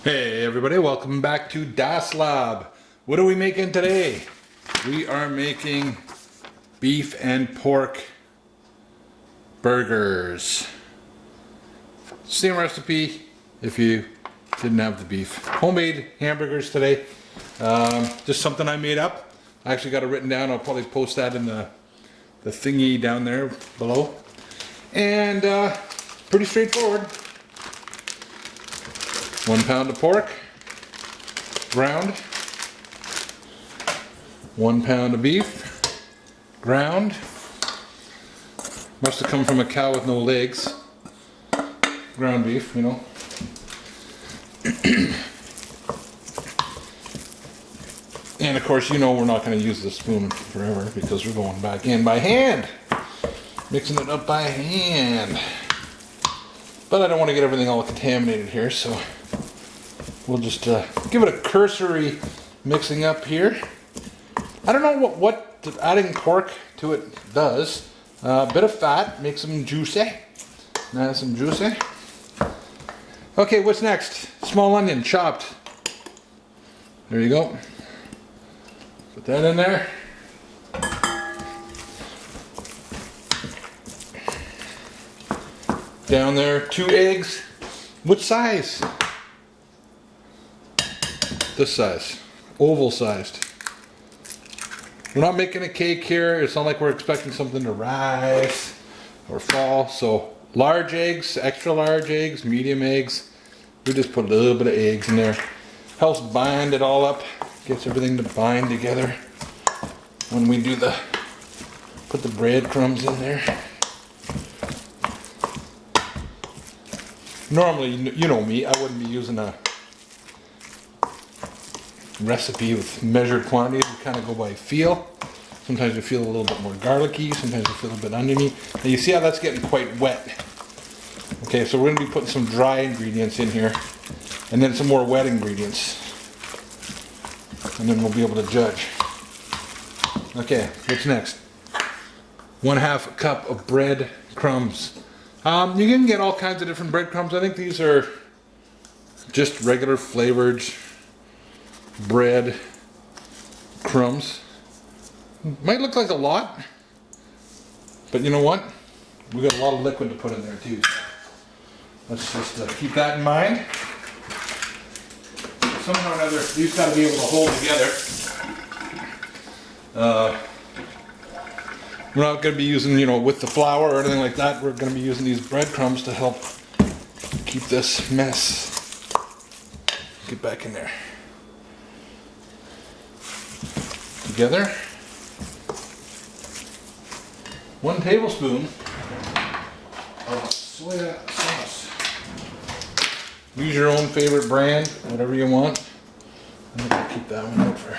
Hey everybody, welcome back to Das Lab. What are we making today? We are making beef and pork burgers. Same recipe if you didn't have the beef. Homemade hamburgers today. Just something I made up. I actually got it written down. I'll probably post that in the thingy down there below. And pretty straightforward. 1 pound of pork, ground. 1 pound of beef, ground. Must have come from a cow with no legs. Ground beef, you know. And of course, you know we're not going to use the spoon forever because we're going back in by hand. Mixing it up by hand. But I don't want to get everything all contaminated here, so we'll just give it a cursory mixing up here. I don't know what adding pork to it does. A bit of fat makes them juicy. Nice and juicy. Okay, what's next? Small onion, chopped. There you go. Put that in there. Down there, 2 eggs. What size? This size. Oval sized. We're not making a cake here. It's not like we're expecting something to rise or fall. So large eggs, extra large eggs, medium eggs. We just put a little bit of eggs in there. Helps bind it all up. Gets everything to bind together. When we do put the breadcrumbs in there. Normally, you know me, I wouldn't be using a recipe with measured quantities. We kind of go by feel. Sometimes you feel a little bit more garlicky, sometimes you feel a bit oniony. Now you see how that's getting quite wet. Okay, so we're going to be putting some dry ingredients in here and then some more wet ingredients. And then we'll be able to judge. Okay, what's next? 1/2 cup of bread crumbs. You can get all kinds of different breadcrumbs. I think these are just regular flavored bread crumbs. Might look like a lot, but you know what? We got a lot of liquid to put in there too. Let's just keep that in mind. Somehow or another, these got to be able to hold together. We're not going to be using, you know, with the flour or anything like that. We're going to be using these breadcrumbs to help keep this mess. Get back in there. Together. 1 tablespoon of soya sauce. Use your own favorite brand, whatever you want. I'm going to keep that one out for.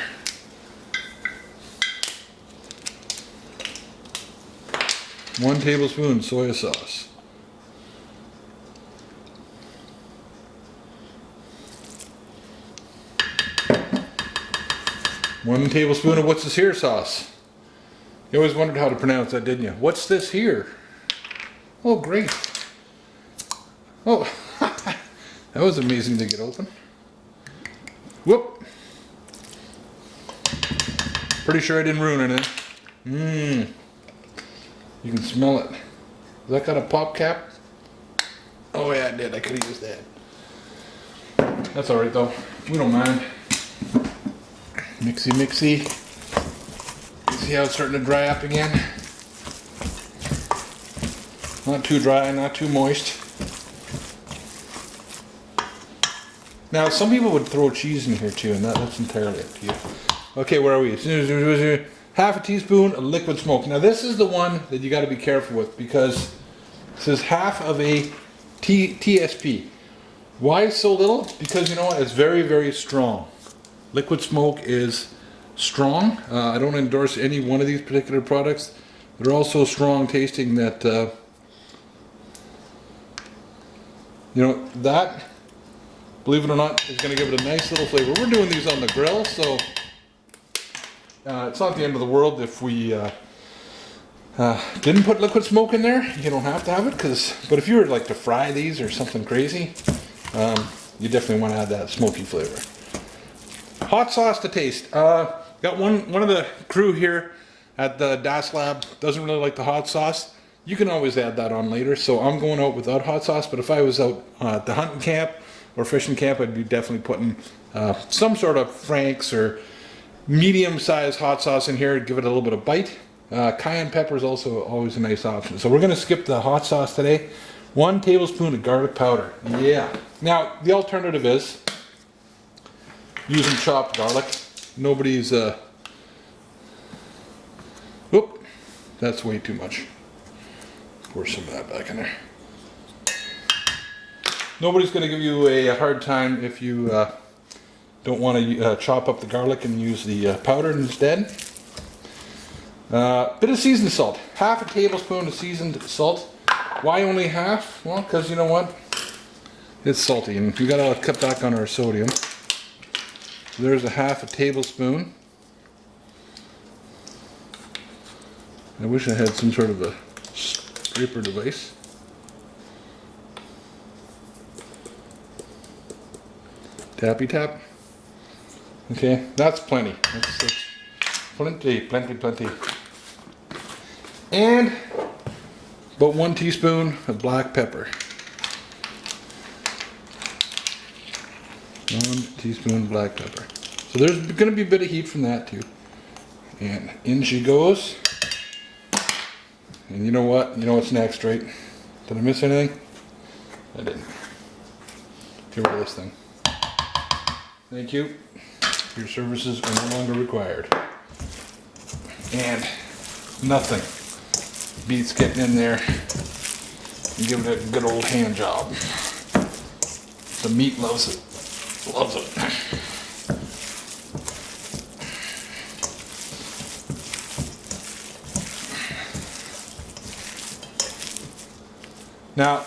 One tablespoon soya sauce. One tablespoon of what's this here sauce. You always wondered how to pronounce that, didn't you? What's this here? Oh, great. Oh, that was amazing to get open. Whoop. Pretty sure I didn't ruin anything. Mmm. You can smell it. Has that got a pop cap? Oh yeah, it did. I could have used that. That's alright though. We don't mind. Mixy mixy. See how it's starting to dry up again? Not too dry, not too moist. Now some people would throw cheese in here too, and that's entirely up to you. Okay, where are we? 1/2 teaspoon of liquid smoke. Now this is the one that you got to be careful with because it says 1/2 of a TSP. Why so little? Because you know what? It's very, very strong. Liquid smoke is strong. I don't endorse any one of these particular products. They're all so strong tasting that you know, that, believe it or not, is going to give it a nice little flavor. We're doing these on the grill, so it's not the end of the world if we didn't put liquid smoke in there. You don't have to have it, but if you were like to fry these or something crazy, you definitely want to add that smoky flavor. Hot sauce to taste. Got one of the crew here at the DAS Lab doesn't really like the hot sauce. You can always add that on later, so I'm going out without hot sauce, but if I was out at the hunting camp or fishing camp, I'd be definitely putting some sort of Frank's or medium-sized hot sauce in here to give it a little bit of bite. Cayenne pepper is also always a nice option. So we're going to skip the hot sauce today. 1 tablespoon of garlic powder. Yeah. Now, the alternative is using chopped garlic. Nobody's... Oop, that's way too much. Pour some of that back in there. Nobody's going to give you a hard time if you don't want to chop up the garlic and use the powder instead. Bit of seasoned salt. 1/2 tablespoon of seasoned salt. Why only half? Well, because you know what? It's salty and we got to cut back on our sodium. So there's 1/2 tablespoon. I wish I had some sort of a scraper device. Tappy tap. Okay, that's plenty. That's plenty. And about 1 teaspoon of black pepper. 1 teaspoon of black pepper. So there's going to be a bit of heat from that too. And in she goes. And you know what? You know what's next, right? Did I miss anything? I didn't. Get rid of this thing. Thank you. Your services are no longer required. And nothing beats getting in there and giving it a good old hand job. The meat loves it. Loves it. Now,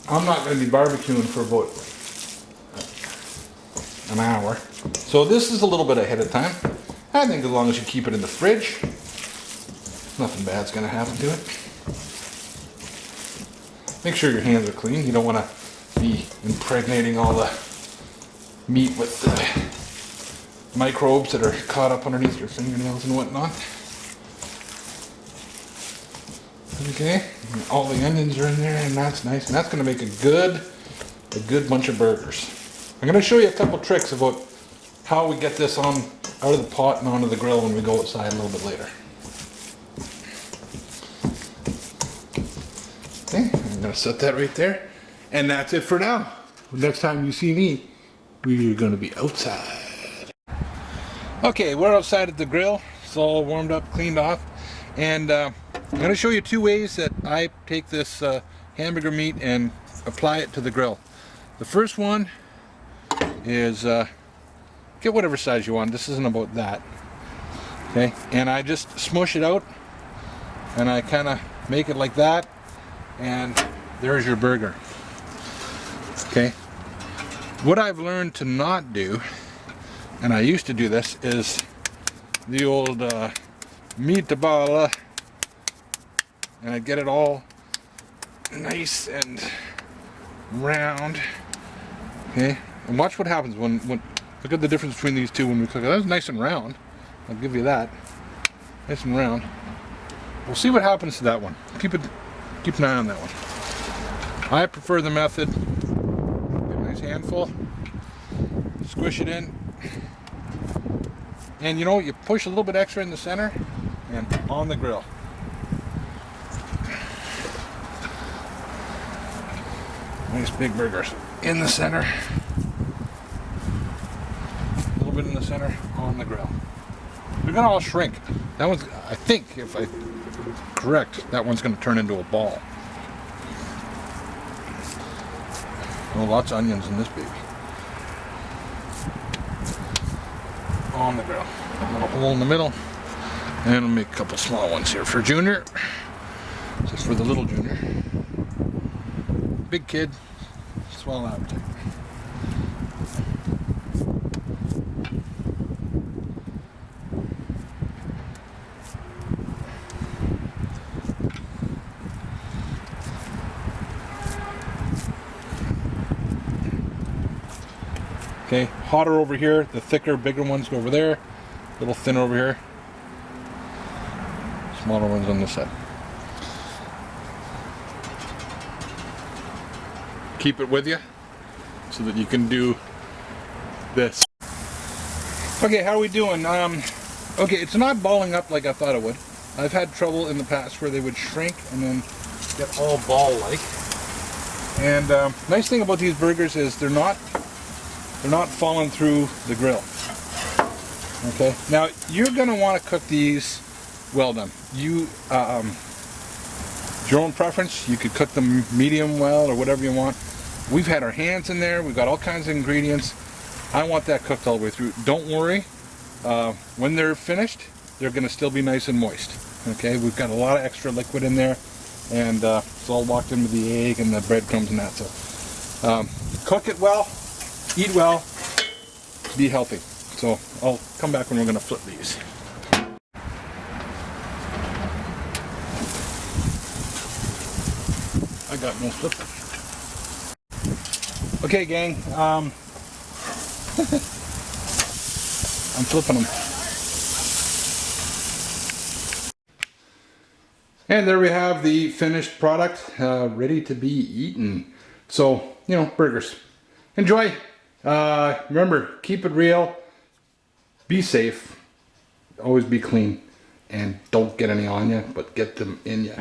I'm not going to be barbecuing for about an hour. So this is a little bit ahead of time. I think as long as you keep it in the fridge, nothing bad's going to happen to it. Make sure your hands are clean. You don't want to be impregnating all the meat with the microbes that are caught up underneath your fingernails and whatnot. Okay, and all the onions are in there, and that's nice. And that's going to make a good bunch of burgers. I'm going to show you a couple tricks about how we get this on out of the pot and onto the grill when we go outside a little bit later. Okay, I'm going to set that right there. And that's it for now. Next time you see me, we're going to be outside. Okay, we're outside at the grill. It's all warmed up, cleaned off. And I'm going to show you 2 ways that I take this hamburger meat and apply it to the grill. The first one is get whatever size you want. This isn't about that. Okay, and I just smush it out and I kind of make it like that, and there's your burger. Okay, what I've learned to not do, and I used to do this, is the old meatball, and I get it all nice and round. Okay, and watch what happens when look at the difference between these two when we cook it. That's nice and round. I'll give you that. Nice and round. We'll see what happens to that one. Keep an eye on that one. I prefer the method. Get a nice handful. Squish it in. And you know, you push a little bit extra in the center and on the grill. Nice big burgers in the center. A little bit in the center on the grill. They're gonna all shrink. That one's, I think, if I'm correct, that one's gonna turn into a ball. Oh, lots of onions in this baby. On the grill. A little hole in the middle. And I'll make a couple small ones here for Junior. Just for the little Junior. Big kid, small appetite. Okay, hotter over here. The thicker, bigger ones go over there. A little thinner over here. Smaller ones on this side. Keep it with you so that you can do this. Okay, how are we doing? Okay, it's not balling up like I thought it would. I've had trouble in the past where they would shrink and then get all ball-like. And nice thing about these burgers is they're not falling through the grill. Okay, now you're gonna want to cook these well done. Your own preference. You could cook them medium well or whatever you want. We've had our hands in there. We've got all kinds of ingredients. I want that cooked all the way through. Don't worry. When they're finished, they're going to still be nice and moist. Okay, we've got a lot of extra liquid in there, and it's all locked in with the egg and the breadcrumbs and that. So cook it well, eat well, be healthy. So I'll come back when we're going to flip these. I got no flip. Okay, gang. I'm flipping them. And there we have the finished product, ready to be eaten. So, you know, burgers. Enjoy. Remember, keep it real. Be safe. Always be clean. And don't get any on you, but get them in you.